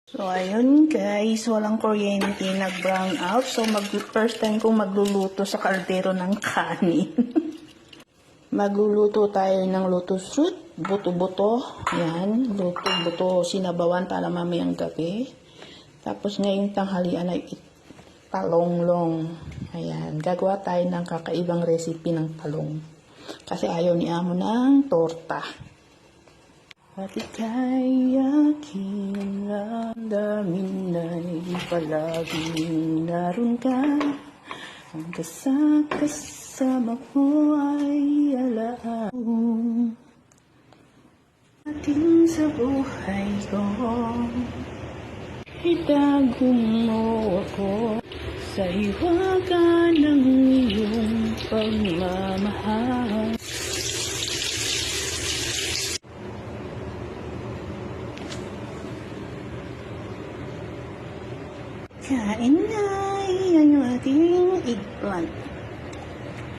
So, ayun guys, walang kuryente, nag-brown out. So, first time kong magluluto sa kaldero ng kanin. Magluluto tayo ng lotus root, buto-buto. Yan, buto-buto, sinabawan tala mamayang gabi. Tapos ngayong tanghalian ay talonglong. Ayan, gagawa tayo ng kakaibang recipe ng talong. Kasi ayaw ni amo ng torta. At ika'y aking ramdamin na'y palaging naroon ka. Ang kasama ko ay alaang ating sa buhay ko. Itago mo ako sa hiwaga ng iyong pagmamahal. Kain na, yan yung ating eggplant.